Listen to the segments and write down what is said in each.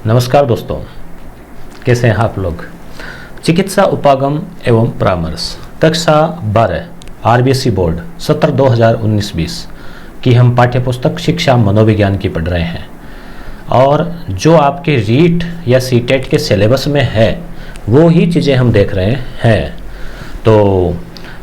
नमस्कार दोस्तों, कैसे हैं आप लोग। चिकित्सा उपागम एवं परामर्श कक्षा 12 आरबीएसई बोर्ड सत्र 2019-20 की हम पाठ्यपुस्तक शिक्षा मनोविज्ञान की पढ़ रहे हैं और जो आपके रीट या सीटेट के सिलेबस में है वो ही चीज़ें हम देख रहे हैं। तो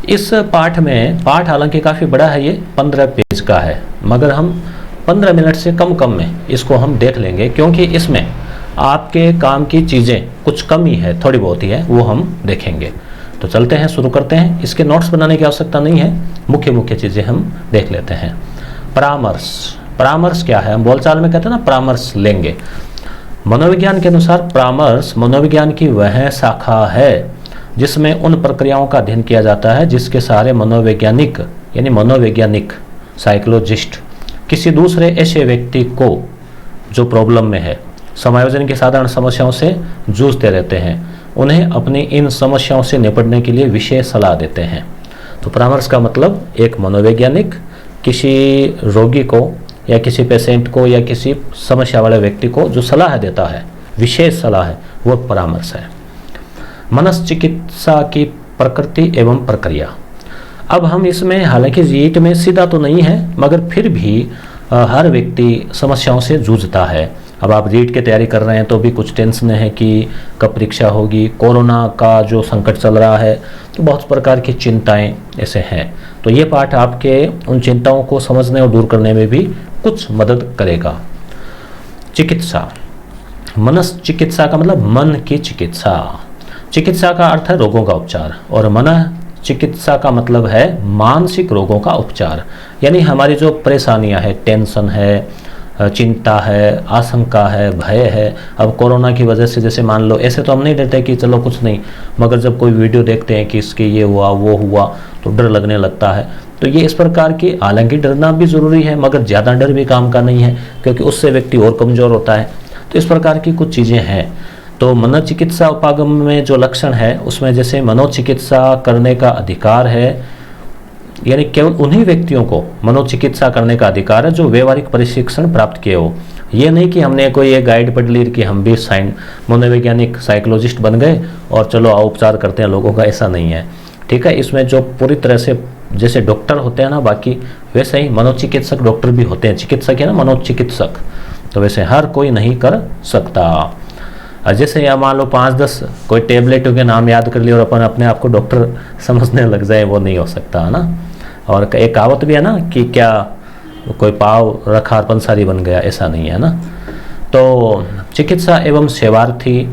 इस पाठ हालांकि काफ़ी बड़ा है, ये 15 पेज का है, मगर हम 15 मिनट से कम में इसको हम देख लेंगे क्योंकि इसमें आपके काम की चीज़ें कुछ कम ही है, थोड़ी बहुत ही है, वो हम देखेंगे। तो चलते हैं, शुरू करते हैं। इसके नोट्स बनाने की आवश्यकता नहीं है, मुख्य चीज़ें हम देख लेते हैं। परामर्श क्या है? हम बोलचाल में कहते हैं ना, परामर्श लेंगे। मनोविज्ञान के अनुसार परामर्श मनोविज्ञान की वह शाखा है जिसमें उन प्रक्रियाओं का अध्ययन किया जाता है जिसके सहारे मनोवैज्ञानिक साइकोलॉजिस्ट किसी दूसरे ऐसे व्यक्ति को जो प्रॉब्लम में है, समायोजन की साधारण समस्याओं से जूझते रहते हैं, उन्हें अपनी इन समस्याओं से निपटने के लिए विशेष सलाह देते हैं। तो परामर्श का मतलब एक मनोवैज्ञानिक किसी रोगी को या किसी पेशेंट को या किसी समस्या वाले व्यक्ति को जो सलाह देता है, विशेष सलाह है, वो परामर्श है। मनश्चिकित्सा की प्रकृति एवं प्रक्रिया। अब हम इसमें, हालांकि रीट में सीधा तो नहीं है, मगर फिर भी हर व्यक्ति समस्याओं से जूझता है। अब आप रीट की तैयारी कर रहे हैं तो भी कुछ टेंशन है कि कब परीक्षा होगी, कोरोना का जो संकट चल रहा है, तो बहुत प्रकार की चिंताएं ऐसे हैं। तो ये पाठ आपके उन चिंताओं को समझने और दूर करने में भी कुछ मदद करेगा। चिकित्सा, मनश्चिकित्सा का मतलब मन की चिकित्सा। चिकित्सा का अर्थ है रोगों का उपचार और मन चिकित्सा का मतलब है मानसिक रोगों का उपचार। यानी हमारी जो परेशानियां है, टेंशन है, चिंता है, आशंका है, भय है। अब कोरोना की वजह से जैसे मान लो, ऐसे तो हम नहीं डरते कि चलो कुछ नहीं, मगर जब कोई वीडियो देखते हैं कि इसके ये हुआ वो हुआ तो डर लगने लगता है। तो ये इस प्रकार की, हालांकि डरना भी ज़रूरी है मगर ज़्यादा डर भी काम का नहीं है क्योंकि उससे व्यक्ति और कमज़ोर होता है। तो इस प्रकार की कुछ चीज़ें हैं। तो मनोचिकित्सा उपागम में जो लक्षण है उसमें जैसे मनोचिकित्सा करने का अधिकार है, यानी केवल उन्हीं व्यक्तियों को मनोचिकित्सा करने का अधिकार है जो व्यवहारिक प्रशिक्षण प्राप्त किए हो। ये नहीं कि हमने कोई एक गाइड पढ़ ली कि हम भी मनोवैज्ञानिक साइकोलॉजिस्ट बन गए और चलो आओ उपचार करते हैं लोगों का, ऐसा नहीं है। ठीक है, इसमें जो पूरी तरह से जैसे डॉक्टर होते हैं ना बाकी, वैसे ही मनोचिकित्सक डॉक्टर भी होते हैं। चिकित्सक है ना मनोचिकित्सक, तो वैसे हर कोई नहीं कर सकता। जैसे या मान लो 5-10 कोई टेबलेटों के नाम याद कर लिए और अपन अपने आप को डॉक्टर समझने लग जाए, वो नहीं हो सकता है ना। और एक कहावत भी है ना कि क्या कोई पाव रखा और पंसारी बन गया, ऐसा नहीं है ना। तो चिकित्सा एवं सेवार्थी,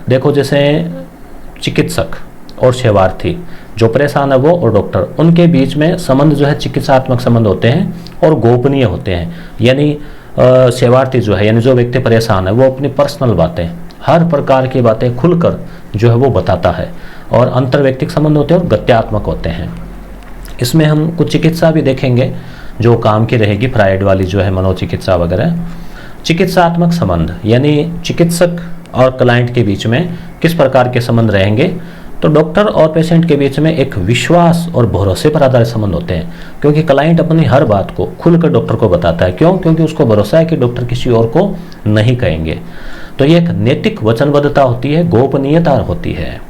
देखो जैसे चिकित्सक और सेवार्थी जो परेशान है वो और डॉक्टर, उनके बीच में संबंध जो है चिकित्सात्मक संबंध होते हैं और गोपनीय होते हैं। यानी सेवार्थी जो है, यानी जो व्यक्ति परेशान है, वो अपनी पर्सनल बातें, हर प्रकार की बातें खुलकर जो है वो बताता है और अंतर्व्यक्तिक संबंध होते हैं और गत्यात्मक होते हैं। इसमें हम कुछ चिकित्सा भी देखेंगे जो काम की रहेगी, फ्राइड वाली जो है मनोचिकित्सा वगैरह। चिकित्सात्मक संबंध यानी चिकित्सक और क्लाइंट के बीच में किस प्रकार के संबंध रहेंगे, तो डॉक्टर और पेशेंट के बीच में एक विश्वास और भरोसे पर आधारित संबंध होते हैं क्योंकि क्लाइंट अपनी हर बात को खुलकर डॉक्टर को बताता है। क्यों? क्योंकि उसको भरोसा है कि डॉक्टर किसी और को नहीं कहेंगे। तो ये एक नैतिक वचनबद्धता होती है, गोपनीयता होती है।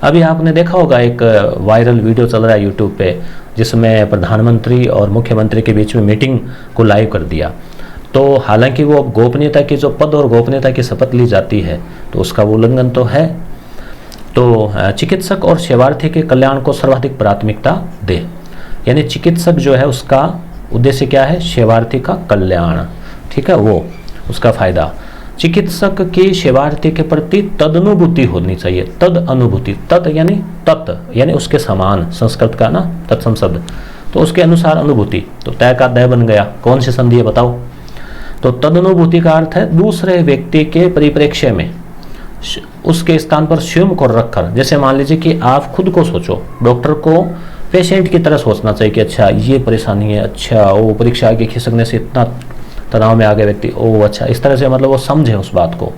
अभी आपने देखा होगा एक वायरल वीडियो चल रहा है यूट्यूब पे जिसमें प्रधानमंत्री और मुख्यमंत्री के बीच में मीटिंग को लाइव कर दिया। तो हालांकि वो गोपनीयता की जो पद और गोपनीयता की शपथ ली जाती है तो उसका उल्लंघन तो है। तो चिकित्सक और सेवार्थी के कल्याण को सर्वाधिक प्राथमिकता दे, यानी चिकित्सक जो है उसका उद्देश्य क्या है, सेवार्थी का कल्याण। ठीक है, वो उसका फायदा। चिकित्सक की सेवार्थी के प्रति तदनुभूति होनी चाहिए। तद अनुभूति, तत् यानी तत् यानी उसके समान, संस्कृत का ना तत्सम शब्द, तो उसके अनुसार अनुभूति। तो तय का दय बन गया, कौन सी संधि है बताओ। तो तदनुभूति का अर्थ है दूसरे व्यक्ति के परिप्रेक्ष्य में उसके स्थान पर स्वयं को रखकर। जैसे मान लीजिए कि आप खुद को सोचो, डॉक्टर को पेशेंट की तरह सोचना चाहिए कि अच्छा ये परेशानी है, अच्छा वो परीक्षा आगे खिसकने से इतना तनाव में आ गया व्यक्ति, ओ अच्छा, इस तरह से मतलब वो समझे उस बात को,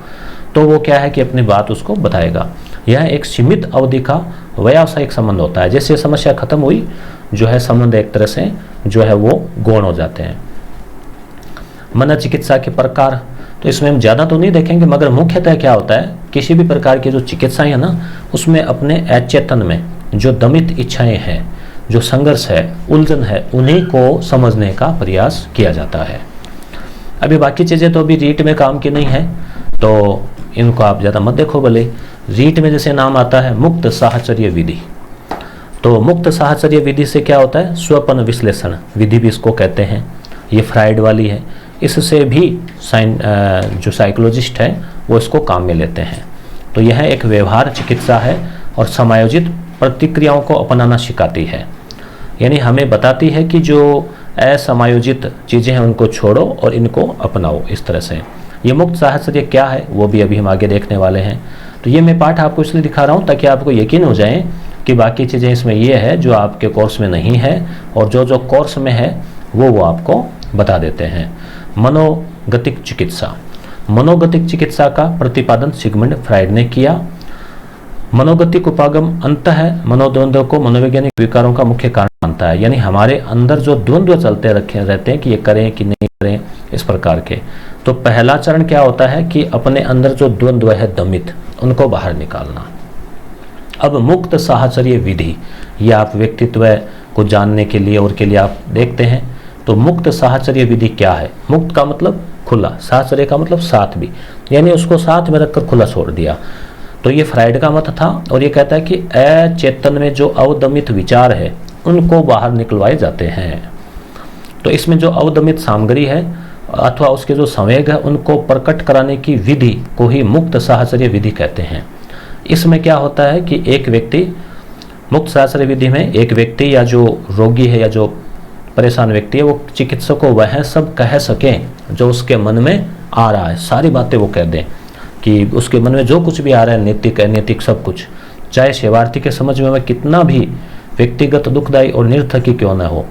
तो वो क्या है कि अपनी बात उसको बताएगा। यह एक सीमित अवधि का व्यावसायिक संबंध होता है। जैसे समस्या खत्म हुई जो है संबंध एक तरह से जो है वो गौण हो जाते हैं। मनोचिकित्सा के प्रकार, तो इसमें हम ज़्यादा तो नहीं देखेंगे, मगर मुख्यतः क्या होता है, किसी भी प्रकार की जो चिकित्साएं है ना, उसमें अपने अचेतन में जो दमित इच्छाएं हैं, जो संघर्ष है, उलझन है, उन्हीं को समझने का प्रयास किया जाता है। अभी बाकी चीज़ें तो अभी रीट में काम की नहीं है, तो इनको आप ज़्यादा मत देखो। भले रीट में जैसे नाम आता है मुक्त साहचर्य विधि, तो मुक्त साहचर्य विधि से क्या होता है, स्वपन विश्लेषण विधि भी इसको कहते हैं, ये फ्राइड वाली है। इससे भी जो साइकोलॉजिस्ट है वो इसको काम में लेते हैं। तो यह एक व्यवहार चिकित्सा है और समायोजित प्रतिक्रियाओं को अपनाना सिखाती है, यानी हमें बताती है कि जो असमायोजित चीज़ें हैं उनको छोड़ो और इनको अपनाओ। इस तरह से ये मुक्त साहचर्य क्या है वो भी अभी हम आगे देखने वाले हैं। तो ये मैं पाठ आपको इसलिए दिखा रहा हूँ ताकि आपको यकीन हो जाए कि बाकी चीज़ें इसमें ये है जो आपके कोर्स में नहीं है, और जो कोर्स में है वो आपको बता देते हैं। मनोगतिक चिकित्सा, मनोगतिक चिकित्सा का प्रतिपादन सिगमंड फ्राइड ने किया। मनोगतिक उपागम अंतः मनोद्वंद्व को मनोवैज्ञानिक विकारों का मुख्य कारण मानता है, यानी हमारे अंदर जो द्वंद्व चलते रहते हैं कि ये करें कि नहीं करें, इस प्रकार के। तो पहला चरण क्या होता है कि अपने अंदर जो द्वंद्व है दमित, उनको बाहर निकालना। अब मुक्त साहचर्य विधि, ये आप व्यक्तित्व को जानने के लिए और के लिए आप देखते हैं। तो मुक्त साहचर्य विधि क्या है? मुक्त का मतलब खुला, साहचर्य का मतलब साथ भी, यानी उसको साथ में रखकर खुला छोड़ दिया। तो ये फ्राइड का मत था, और ये कहता है कि अचेतन में जो अवदमित विचार है उनको बाहर निकलवाए जाते हैं। तो इसमें जो अवदमित सामग्री है अथवा उसके जो संवेग है उनको प्रकट कराने की विधि को ही मुक्त साहचर्य विधि कहते हैं। इसमें क्या होता है कि एक व्यक्ति, मुक्त साहचर्य विधि में एक व्यक्ति या जो रोगी है या जो परेशान व्यक्ति है वो चिकित्सक को वह सब कह सके जो उसके मन में आ रहा है, सारी बातें वो कह दें कि उसके मन में जो कुछ भी आ रहा है, नैतिक अनैतिक सब कुछ, चाहे सेवार्थी के समझ में वह कितना भी व्यक्तिगत दुखदायी और निर्थक ही क्यों न हो,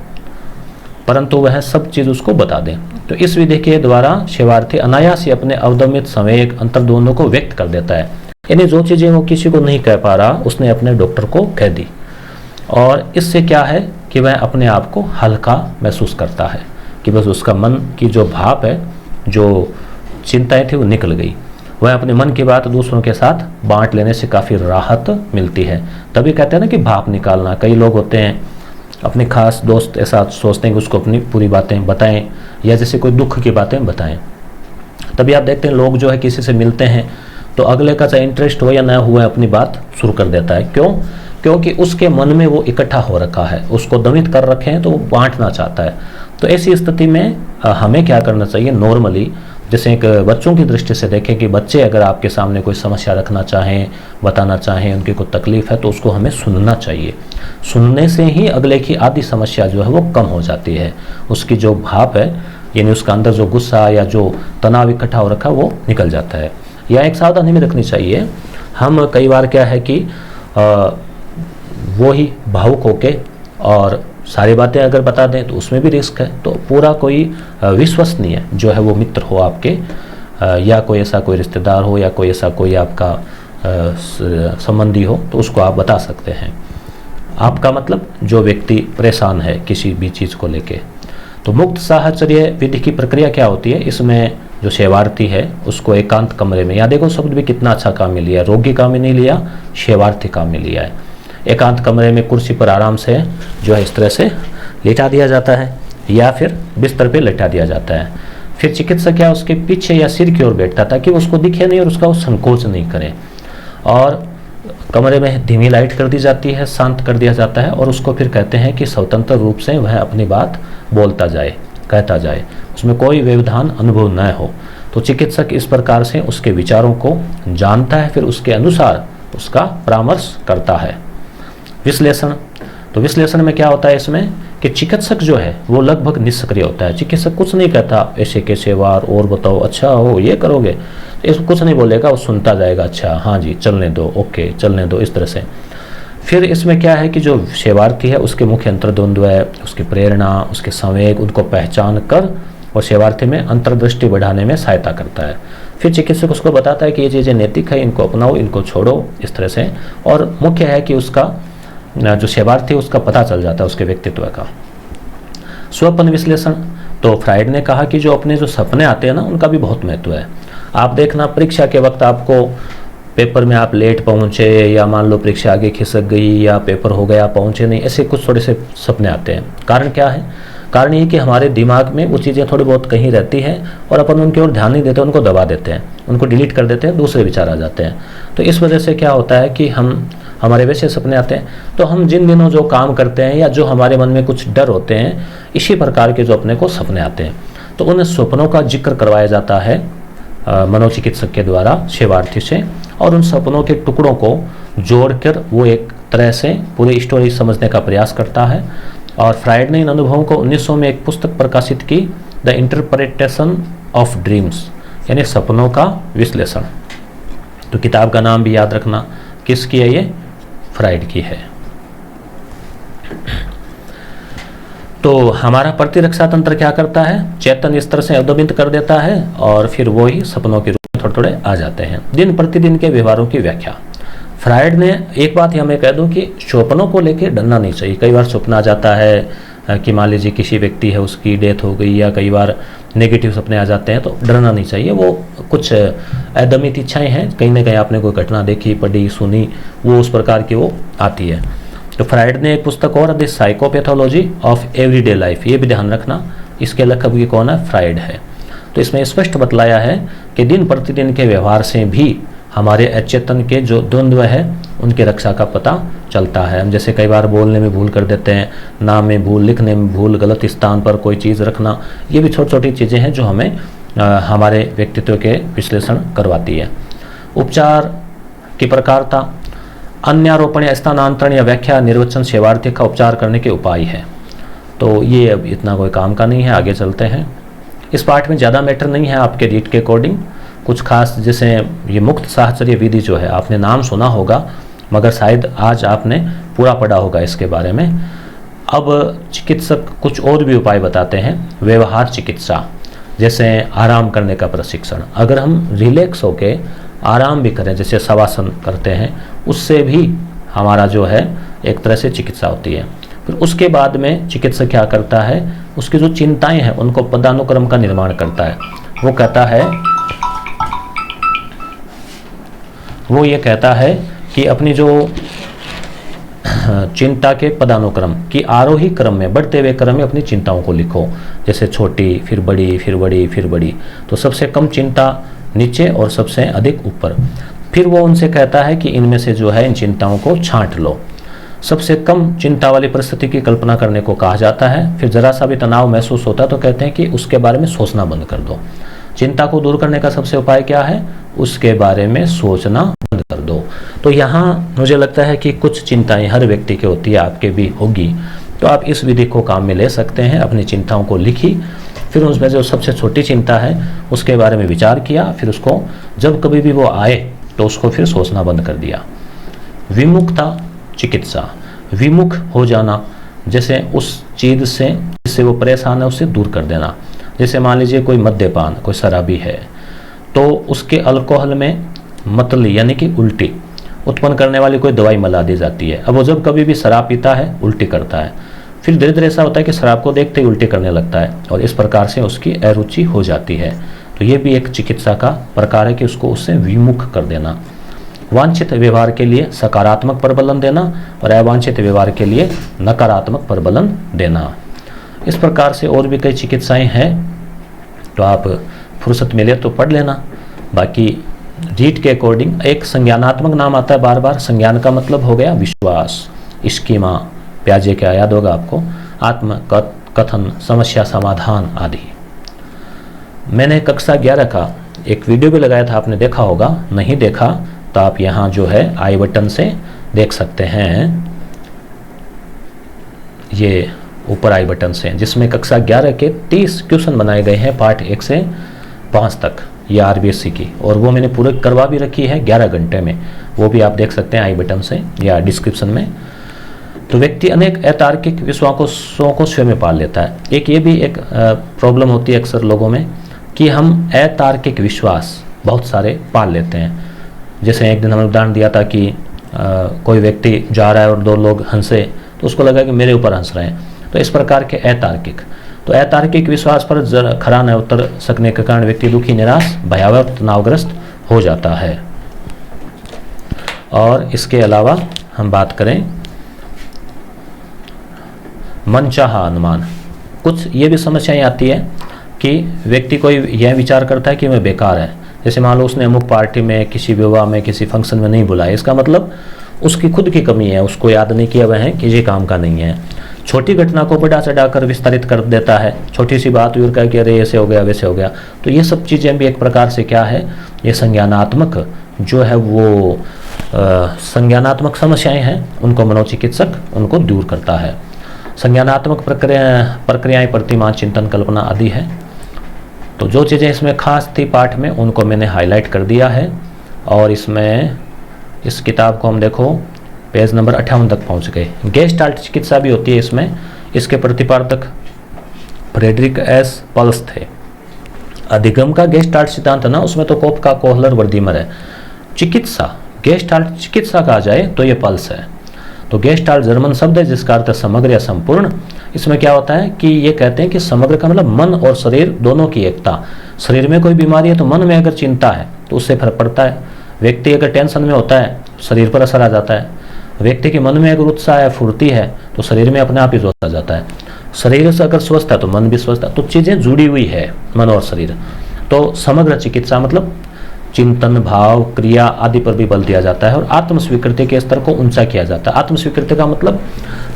परंतु वह सब चीज़ उसको बता दें। तो इस विधि के द्वारा सेवार्थी अनायास ही अपने अवदमित संवेग अंतर्द्वंद्वों को व्यक्त कर देता है, यानी जो चीज़ें वो किसी को नहीं कह पा रहा उसने अपने डॉक्टर को कह दी, और इससे क्या है कि वह अपने आप को हल्का महसूस करता है कि बस उसका मन की जो भाप है, जो चिंताएं थी वो निकल गई। वह अपने मन की बात दूसरों के साथ बांट लेने से काफ़ी राहत मिलती है। तभी कहते हैं ना कि भाप निकालना। कई लोग होते हैं अपने खास दोस्त ऐसा सोचते हैं कि उसको अपनी पूरी बातें बताएं, या जैसे कोई दुख की बातें बताएं। तभी आप देखते हैं लोग जो है किसी से मिलते हैं तो अगले का चाहे इंटरेस्ट हो या ना हुआ अपनी बात शुरू कर देता है। क्यों? क्योंकि उसके मन में वो इकट्ठा हो रखा है, उसको दमित कर रखे हैं, तो वो बांटना चाहता है। तो ऐसी स्थिति में हमें क्या करना चाहिए? नॉर्मली जैसे एक बच्चों की दृष्टि से देखें कि बच्चे अगर आपके सामने कोई समस्या रखना चाहें, बताना चाहें, उनकी कोई तकलीफ है, तो उसको हमें सुनना चाहिए। सुनने से ही अगले की आधी समस्या जो है वो कम हो जाती है। उसकी जो भाप है, यानी उसका अंदर जो गुस्सा या जो तनाव इकट्ठा हो रखा वो निकल जाता है। या एक सावधानी में रखनी चाहिए, हम कई बार क्या है कि वो ही भावुक होके और सारी बातें अगर बता दें तो उसमें भी रिस्क है। तो पूरा कोई विश्वसनीय जो है वो मित्र हो आपके, या कोई ऐसा कोई रिश्तेदार हो, या कोई ऐसा कोई आपका संबंधी हो, तो उसको आप बता सकते हैं। आपका मतलब जो व्यक्ति परेशान है किसी भी चीज़ को लेके। तो मुक्त साहचर्य विधि की प्रक्रिया क्या होती है? इसमें जो सेवार्थी है उसको एकांत कमरे में, या देखो शब्द भी कितना अच्छा काम में लिया, रोगी काम में नहीं लिया, सेवार्थी काम में लिया है। एकांत कमरे में कुर्सी पर आराम से जो है इस तरह से लेटा दिया जाता है, या फिर बिस्तर पे लेटा दिया जाता है। फिर चिकित्सक क्या उसके पीछे या सिर की ओर बैठता ताकि उसको दिखे नहीं और उसका वो संकोच नहीं करे, और कमरे में धीमी लाइट कर दी जाती है, शांत कर दिया जाता है, और उसको फिर कहते हैं कि स्वतंत्र रूप से वह अपनी बात बोलता जाए, कहता जाए, उसमें कोई व्यवधान अनुभव न हो। तो चिकित्सक इस प्रकार से उसके विचारों को जानता है, फिर उसके अनुसार उसका परामर्श करता है। विश्लेषण, तो विश्लेषण में क्या होता है इसमें कि चिकित्सक जो है वो लगभग निष्क्रिय होता है। चिकित्सक कुछ नहीं कहता, ऐसे कैसे वार और बताओ, अच्छा हो ये करोगे, इसको कुछ नहीं बोलेगा, वो सुनता जाएगा, अच्छा हाँ जी चलने दो, ओके चलने दो, इस तरह से। फिर इसमें क्या है कि जो सेवार्थी है उसके मुख्य अंतर्द्वंद्व है, उसकी प्रेरणा, उसके संवेग, उनको पहचान कर और सेवार्थी में अंतर्दृष्टि बढ़ाने में सहायता करता है। फिर चिकित्सक उसको बताता है कि ये चीज़ें नैतिक है, इनको अपनाओ, इनको छोड़ो, इस तरह से। और मुख्य है कि उसका जो सेवार्थी है उसका पता चल जाता है उसके व्यक्तित्व का। स्वपन विश्लेषण, तो फ्राइड ने कहा कि जो अपने जो सपने आते हैं ना, उनका भी बहुत महत्व है। आप देखना, परीक्षा के वक्त आपको पेपर में आप लेट पहुंचे, या मान लो परीक्षा आगे खिसक गई, या पेपर हो गया पहुंचे नहीं, ऐसे कुछ थोड़े से सपने आते हैं। कारण क्या है? कारण ये कि हमारे दिमाग में वो चीज़ें थोड़ी बहुत कहीं रहती हैं और अपन उनकी ओर ध्यान नहीं देते, उनको दबा देते हैं, उनको डिलीट कर देते हैं, दूसरे विचार आ जाते हैं। तो इस वजह से क्या होता है कि हमारे वैसे सपने आते हैं। तो हम जिन दिनों जो काम करते हैं या जो हमारे मन में कुछ डर होते हैं, इसी प्रकार के जो अपने को सपने आते हैं, तो उन सपनों का जिक्र करवाया जाता है मनोचिकित्सक के द्वारा सेवार्थी से, और उन सपनों के टुकड़ों को जोड़कर वो एक तरह से पूरी स्टोरी समझने का प्रयास करता है। और फ्राइड ने इन अनुभवों को 1900 में एक पुस्तक प्रकाशित की, द इंटरप्रिटेशन ऑफ ड्रीम्स, यानी सपनों का विश्लेषण। तो किताब का नाम भी याद रखना, किसकी है ये? फ्राइड की है। तो हमारा प्रतिरक्षा तंत्र क्या करता है? चेतन स्तर से अवदबित कर देता है और फिर वो ही सपनों के रूप में थोड़े थोड़े आ जाते हैं। दिन प्रतिदिन के व्यवहारों की व्याख्या। फ्राइड ने एक बात ही हमें कह दूं कि स्वप्नों को लेकर डरना नहीं चाहिए। कई बार सपना आ जाता है कि मान लीजिए किसी व्यक्ति है, उसकी डेथ हो गई, या कई बार नेगेटिव सपने आ जाते हैं, तो डरना नहीं चाहिए। वो कुछ अदमित इच्छाएं हैं, कहीं ना कहीं आपने कोई घटना देखी, पढ़ी, सुनी, वो उस प्रकार की वो आती है। तो फ्राइड ने एक पुस्तक और, the psychopathology of everyday life, ये भी ध्यान रखना, इसके लेखक भी कौन है? फ्राइड है। तो इसमें स्पष्ट बतलाया है कि दिन प्रतिदिन के व्यवहार से भी हमारे अचेतन के जो द्वंद्व है, उनकी रक्षा का पता चलता है। हम जैसे कई बार बोलने में भूल कर देते हैं, नाम में भूल, लिखने में भूल, गलत स्थान पर कोई चीज़ रखना, ये भी छोटी छोटी चीज़ें हैं जो हमें हमारे व्यक्तित्व के विश्लेषण करवाती है। उपचार की प्रकारता, अन्यारोपण या स्थानांतरण या व्याख्या निर्वचन सेवार्थी का उपचार करने के उपाय है। तो ये अब इतना कोई काम का नहीं है, आगे चलते हैं। इस पार्ट में ज़्यादा मैटर नहीं है आपके रीड के अकॉर्डिंग। कुछ खास, जैसे ये मुक्त साहचर्य विधि जो है, आपने नाम सुना होगा मगर शायद आज आपने पूरा पढ़ा होगा इसके बारे में। अब चिकित्सक कुछ और भी उपाय बताते हैं। व्यवहार चिकित्सा, जैसे आराम करने का प्रशिक्षण। अगर हम रिलैक्स होके आराम भी करें, जैसे शवासन करते हैं, उससे भी हमारा जो है एक तरह से चिकित्सा होती है। फिर उसके बाद में चिकित्सक क्या करता है? उसकी जो चिंताएं हैं उनको पदानुक्रम का निर्माण करता है। वो ये कहता है कि अपनी जो चिंता के पदानुक्रम की आरोही क्रम में, बढ़ते हुए क्रम में अपनी चिंताओं को लिखो। जैसे छोटी, फिर बड़ी, फिर बड़ी, फिर बड़ी। तो सबसे कम चिंता नीचे और सबसे अधिक ऊपर। फिर वो उनसे कहता है कि इनमें से जो है इन चिंताओं को छांट लो। सबसे कम चिंता वाली परिस्थिति की कल्पना करने को कहा जाता है। फिर जरा सा भी तनाव महसूस होता है तो कहते हैं कि उसके बारे में सोचना बंद कर दो। चिंता को दूर करने का सबसे उपाय क्या है? उसके बारे में सोचना बंद कर दो। तो यहाँ मुझे लगता है कि कुछ चिंताएं हर व्यक्ति की होती है, आपके भी होगी। तो आप इस विधि को काम में ले सकते हैं। अपनी चिंताओं को लिखी, फिर उसमें जो सबसे छोटी चिंता है उसके बारे में विचार किया, फिर उसको जब कभी भी वो आए तो उसको फिर सोचना बंद कर दिया। विमुक्ता चिकित्सा, विमुख हो जाना, जैसे उस चीज़ से जिससे वो परेशान है उससे दूर कर देना। जैसे मान लीजिए कोई मद्यपान, कोई शराबी है, तो उसके अल्कोहल में मतली यानी कि उल्टी उत्पन्न करने वाली कोई दवाई मिला दी जाती है। अब वो जब कभी भी शराब पीता है उल्टी करता है, फिर धीरे धीरे ऐसा होता है कि शराब को देखते ही उल्टी करने लगता है, और इस प्रकार से उसकी अरुचि हो जाती है। तो ये भी एक चिकित्सा का प्रकार है कि उसको उससे विमुख कर देना। वांछित व्यवहार के लिए सकारात्मक प्रबलन देना और अवांछित व्यवहार के लिए नकारात्मक प्रबलन देना। इस प्रकार से और भी कई चिकित्साएं हैं, तो आप फुर्सत मिले तो पढ़ लेना। बाकी रीड के अकॉर्डिंग एक संज्ञानात्मक नाम आता है बार बार। संज्ञान का मतलब हो गया विश्वास, स्कीमा, प्याजे क्या याद होगा आपको, आत्म कथन, समस्या समाधान आदि। मैंने कक्षा 11 का एक वीडियो भी लगाया था, आपने देखा होगा। नहीं देखा तो आप यहाँ जो है आई बटन से देख सकते हैं, ये ऊपर आई बटन से, जिसमें कक्षा 11 के 30 क्वेश्चन बनाए गए हैं पार्ट 1 से 5 तक, ये आरबीएससी की, और वो मैंने पूरे करवा भी रखी है 11 घंटे में। वो भी आप देख सकते हैं आई बटन से या डिस्क्रिप्शन में। तो व्यक्ति अनेक अतार्किक विश्वासों को स्वयं में पाल लेता है। एक ये भी एक प्रॉब्लम होती है अक्सर लोगों में कि हम अतार्किक विश्वास बहुत सारे पाल लेते हैं। जैसे एक दिन हमने उदाहरण दिया था कि कोई व्यक्ति जा रहा है और 2 लोग हंसे तो उसको लगा कि मेरे ऊपर हंस रहे हैं। तो इस प्रकार के अतार्किक, तो अतार्किक विश्वास पर खरा न उतर सकने के कारण व्यक्ति दुखी, निराश, भयावह, तनावग्रस्त हो जाता है। और इसके अलावा हम बात करें मनचाहा अनुमान। कुछ ये भी समस्याएं आती है कि व्यक्ति कोई यह विचार करता है कि वह बेकार है। जैसे मान लो उसने अमुक पार्टी में, किसी विवाह में, किसी फंक्शन में नहीं बुलाया, इसका मतलब उसकी खुद की कमी है, उसको याद नहीं किया वह है कि ये काम का नहीं है। छोटी घटना को बड़ा चढ़ाकर विस्तारित कर देता है, छोटी सी बात हुई कि अरे ऐसे हो गया वैसे हो गया। तो ये सब चीज़ें भी एक प्रकार से क्या है, ये संज्ञानात्मक जो है वो संज्ञानात्मक समस्याएं हैं, उनको मनोचिकित्सक उनको दूर करता है। संज्ञानात्मक प्रक्रियाएं प्रतिमान, चिंतन, कल्पना आदि है। तो जो चीज़ें इसमें खास थी पाठ में उनको मैंने हाईलाइट कर दिया है। और इसमें इस किताब को हम देखो पेज नंबर 58 तक पहुंच गए। गेस्टाल्ट चिकित्सा भी होती है इसमें। इसके प्रतिपादक फ्रेडरिक एस पल्स थे। अधिगम का गेस्टाल्ट सिद्धांत है ना, उसमें तो कोपका, कोहलर, वर्दीमर है। चिकित्सा, गेस्टाल्ट चिकित्सा कहा जाए तो ये पल्स है। तो गेस्टाल्ट जर्मन शब्द है जिसका अर्थ है समग्र या संपूर्ण। इसमें क्या होता है कि ये कहते हैं कि समग्र का मतलब मन और शरीर दोनों की एकता। शरीर में कोई बीमारी है तो मन में अगर चिंता है तो उससे फर्क पड़ता है। व्यक्ति अगर टेंशन में होता है शरीर पर असर आ जाता है। व्यक्ति के मन में अगर उत्साह है, फुर्ती है तो शरीर में अपने आप ही जोश आ जाता है। शरीर से अगर स्वस्थ है तो मन भी स्वस्थ है। तो चीज़ें जुड़ी हुई है, मन और शरीर। तो समग्र चिकित्सा मतलब चिंतन, भाव, क्रिया आदि पर भी बल दिया जाता है और आत्म स्वीकृति के स्तर को ऊंचा किया जाता है। आत्म स्वीकृति का मतलब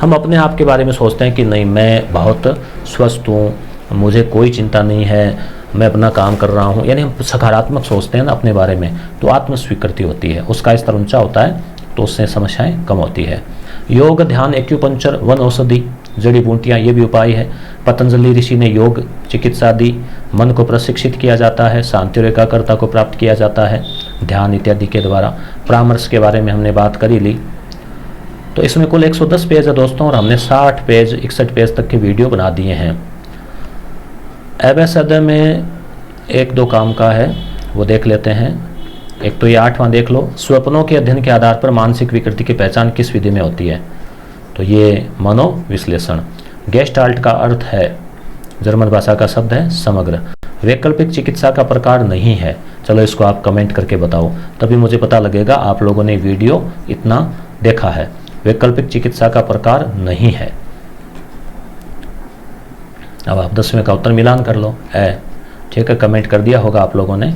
हम अपने आप के बारे में सोचते हैं कि नहीं, मैं बहुत स्वस्थ हूँ, मुझे कोई चिंता नहीं है, मैं अपना काम कर रहा हूँ, यानी हम सकारात्मक सोचते हैं ना अपने बारे में, तो आत्म स्वीकृति होती है, उसका स्तर ऊंचा होता है, तो उससे समस्याएं कम होती है। योग, ध्यान, एक्यूपंक्चर, वन औषधि, जड़ी बूटियाँ, ये भी उपाय है। पतंजलि ऋषि ने योग चिकित्सा दी। मन को प्रशिक्षित किया जाता है, शांति और एकाग्रता को प्राप्त किया जाता है ध्यान इत्यादि के द्वारा। परामर्श के बारे में हमने बात करी ली। तो इसमें कुल 110 पेज है दोस्तों, और हमने 60 पेज 61 पेज तक के वीडियो बना दिए हैं। एबेसद में 1-2 काम का है, वो देख लेते हैं। एक तो ये 8वां देख लो, स्वप्नों के अध्ययन के आधार पर मानसिक विकृति की पहचान किस विधि में होती है। तो ये मनोविश्लेषण। गेस्टाल्ट का अर्थ है, जर्मन भाषा का शब्द है समग्र। वैकल्पिक चिकित्सा का प्रकार नहीं है। चलो इसको आप कमेंट करके बताओ, तभी मुझे पता लगेगा आप लोगों ने वीडियो इतना देखा है। वैकल्पिक चिकित्सा का प्रकार नहीं है। अब आप 10वें का उत्तर मिलान कर लो। ठीक है, कमेंट कर दिया होगा आप लोगों ने।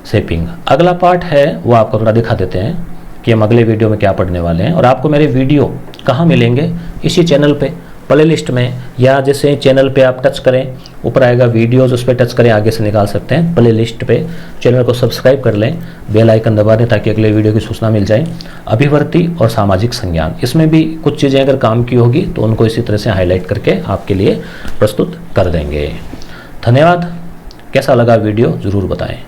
शेपिंग अगला पार्ट है, वो आपको थोड़ा दिखा देते हैं कि हम अगले वीडियो में क्या पढ़ने वाले हैं। और आपको मेरे वीडियो कहाँ मिलेंगे, इसी चैनल पे प्ले लिस्ट में, या जैसे चैनल पे आप टच करें ऊपर आएगा वीडियोज, उस पर टच करें, आगे से निकाल सकते हैं प्ले लिस्ट पे। चैनल को सब्सक्राइब कर लें, बेल आइकन दबा दें ताकि अगले वीडियो की सूचना मिल जाए। अभिवर्ती और सामाजिक संज्ञान, इसमें भी कुछ चीज़ें अगर काम की होगी तो उनको इसी तरह से हाईलाइट करके आपके लिए प्रस्तुत कर देंगे। धन्यवाद। कैसा लगा वीडियो ज़रूर बताएं।